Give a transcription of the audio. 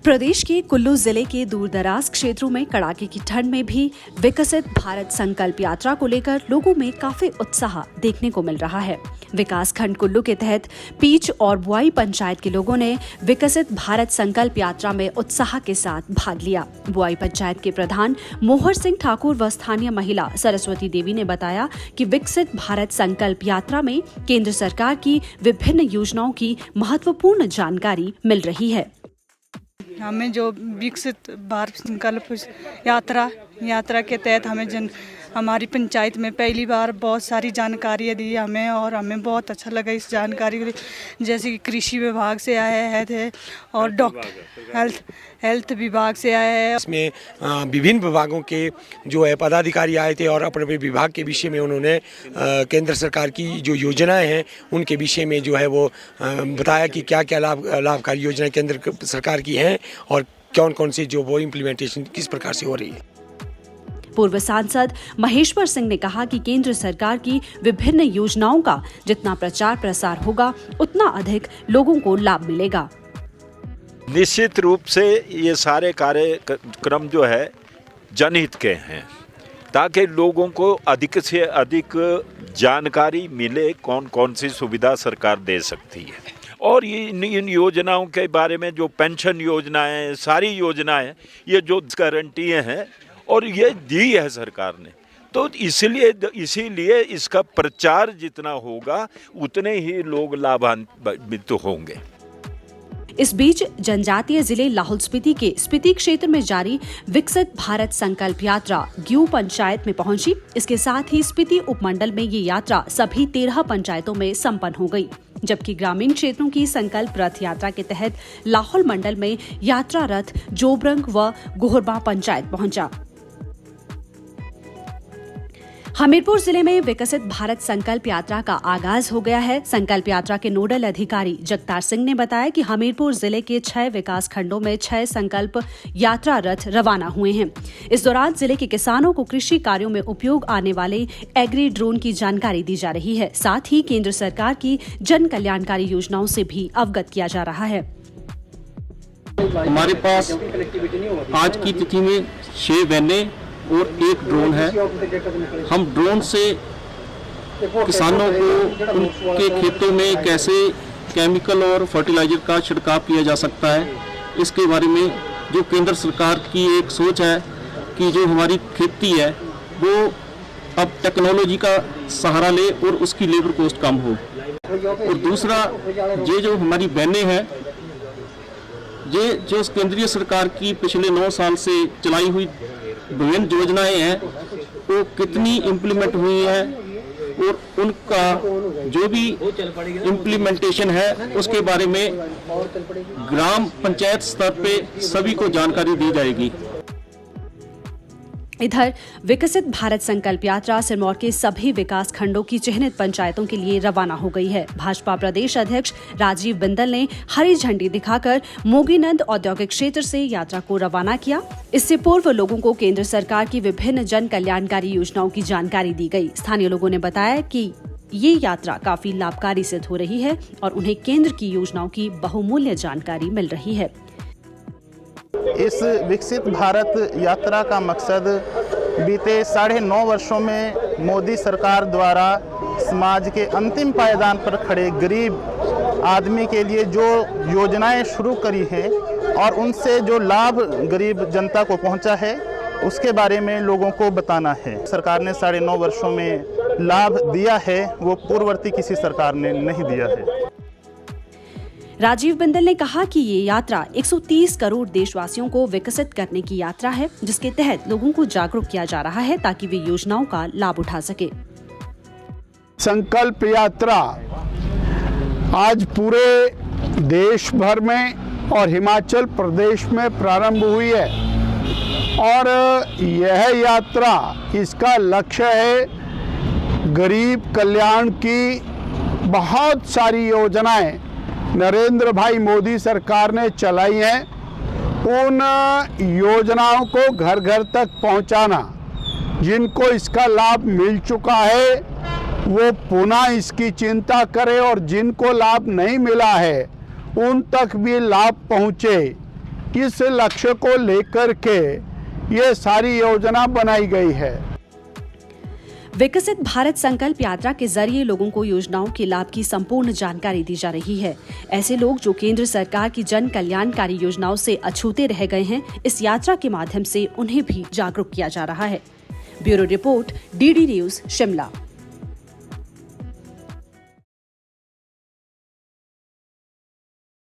प्रदेश के कुल्लू जिले के दूरदराज क्षेत्रों में कड़ाके की ठंड में भी विकसित भारत संकल्प यात्रा को लेकर लोगों में काफी उत्साह देखने को मिल रहा है। विकास खंड कुल्लू के तहत पीच और बुआई पंचायत के लोगों ने विकसित भारत संकल्प यात्रा में उत्साह के साथ भाग लिया। बुआई पंचायत के प्रधान मोहर सिंह ठाकुर व स्थानीय महिला सरस्वती देवी ने बताया कि विकसित भारत संकल्प यात्रा में केंद्र सरकार की विभिन्न योजनाओं की महत्वपूर्ण जानकारी मिल रही है। हमें जो विकसित भारत संकल्प यात्रा के तहत हमारी पंचायत में पहली बार बहुत सारी जानकारियाँ दी हमें और हमें बहुत अच्छा लगा इस जानकारी के लिए। जैसे कि कृषि विभाग से आए हैं और डॉक्टर हेल्थ विभाग से आए हैं। इसमें विभिन्न विभागों के जो है पदाधिकारी आए थे और अपने विभाग के विषय में उन्होंने केंद्र सरकार की जो योजनाएं हैं उनके विषय में जो है वो बताया कि क्या क्या लाभकारी योजनाएं केंद्र सरकार की हैं और कौन कौन सी जो वो इम्प्लीमेंटेशन किस प्रकार से हो रही है। पूर्व सांसद महेश्वर सिंह ने कहा कि केंद्र सरकार की विभिन्न योजनाओं का जितना प्रचार प्रसार होगा उतना अधिक लोगों को लाभ मिलेगा। निश्चित रूप से ये सारे कार्यक्रम जो है जनहित के हैं ताकि लोगों को अधिक से अधिक जानकारी मिले कौन कौन सी सुविधा सरकार दे सकती है। और इन योजनाओं के बारे में जो पेंशन योजनाएं सारी योजनाएं ये जो गारंटी हैं और ये दी है सरकार ने, तो इसीलिए इसका प्रचार जितना होगा उतने ही लोग लाभान्वित होंगे। इस बीच जनजातीय जिले लाहौल स्पीति के स्पीति क्षेत्र में जारी विकसित भारत संकल्प यात्रा ग्यू पंचायत में पहुंची। इसके साथ ही स्पीति उपमंडल में ये यात्रा सभी 13 पंचायतों में संपन्न हो गई, जबकि ग्रामीण क्षेत्रों की संकल्प रथ यात्रा के तहत लाहौल मंडल में यात्रा रथ जोबरंग व गोहरबा पंचायत पहुंचा। हमीरपुर जिले में विकसित भारत संकल्प यात्रा का आगाज हो गया है। संकल्प यात्रा के नोडल अधिकारी जगतार सिंह ने बताया कि हमीरपुर जिले के 6 विकास खंडों में 6 संकल्प यात्रा रथ रवाना हुए हैं। इस दौरान जिले के किसानों को कृषि कार्यों में उपयोग आने वाले एग्री ड्रोन की जानकारी दी जा रही है। साथ ही केंद्र सरकार की जन कल्याणकारी योजनाओं से भी अवगत किया जा रहा है। हमारे पास आज की तिथि में 6 वैनें और 1 ड्रोन है। हम ड्रोन से किसानों को उनके खेतों में कैसे केमिकल और फर्टिलाइजर का छिड़काव किया जा सकता है, इसके बारे में जो केंद्र सरकार की एक सोच है कि जो हमारी खेती है वो अब टेक्नोलॉजी का सहारा ले और उसकी लेबर कॉस्ट कम हो। और दूसरा ये जो हमारी वैनें हैं ये जो केंद्रीय सरकार की पिछले 9 साल से चलाई हुई विभिन्न योजनाएं हैं वो कितनी इम्प्लीमेंट हुई है और उनका जो भी इम्प्लीमेंटेशन है उसके बारे में ग्राम पंचायत स्तर पे सभी को जानकारी दी जाएगी। इधर विकसित भारत संकल्प यात्रा सिरमौर के सभी विकास खंडों की चिन्हित पंचायतों के लिए रवाना हो गई है। भाजपा प्रदेश अध्यक्ष राजीव बिंदल ने हरी झंडी दिखाकर मोगीनंद औद्योगिक क्षेत्र से यात्रा को रवाना किया। इससे पूर्व लोगों को केंद्र सरकार की विभिन्न जन कल्याणकारी योजनाओं की जानकारी दी गई। स्थानीय लोगों ने बताया कि ये यात्रा काफी लाभकारी सिद्ध हो रही है और उन्हें केंद्र की योजनाओं की बहुमूल्य जानकारी मिल रही है। इस विकसित भारत यात्रा का मकसद बीते 9.5 वर्षों में मोदी सरकार द्वारा समाज के अंतिम पायदान पर खड़े गरीब आदमी के लिए जो योजनाएं शुरू करी हैं और उनसे जो लाभ गरीब जनता को पहुंचा है उसके बारे में लोगों को बताना है। सरकार ने 9.5 वर्षों में लाभ दिया है वो पूर्ववर्ती किसी सरकार ने नहीं दिया है। राजीव बिंदल ने कहा कि ये यात्रा 130 करोड़ देशवासियों को विकसित करने की यात्रा है, जिसके तहत लोगों को जागरूक किया जा रहा है ताकि वे योजनाओं का लाभ उठा सके। संकल्प यात्रा आज पूरे देश भर में और हिमाचल प्रदेश में प्रारंभ हुई है और यह यात्रा इसका लक्ष्य है गरीब कल्याण की बहुत सारी योजनाएं नरेंद्र भाई मोदी सरकार ने चलाई हैं, उन योजनाओं को घर घर तक पहुंचाना। जिनको इसका लाभ मिल चुका है वो पुनः इसकी चिंता करें और जिनको लाभ नहीं मिला है उन तक भी लाभ पहुंचे। इस लक्ष्य को लेकर के ये सारी योजना बनाई गई है। विकसित भारत संकल्प यात्रा के जरिए लोगों को योजनाओं के लाभ की संपूर्ण जानकारी दी जा रही है। ऐसे लोग जो केंद्र सरकार की जन कल्याणकारी योजनाओं से अछूते रह गए हैं, इस यात्रा के माध्यम से उन्हें भी जागरूक किया जा रहा है। Bureau report, DD news, Shimla.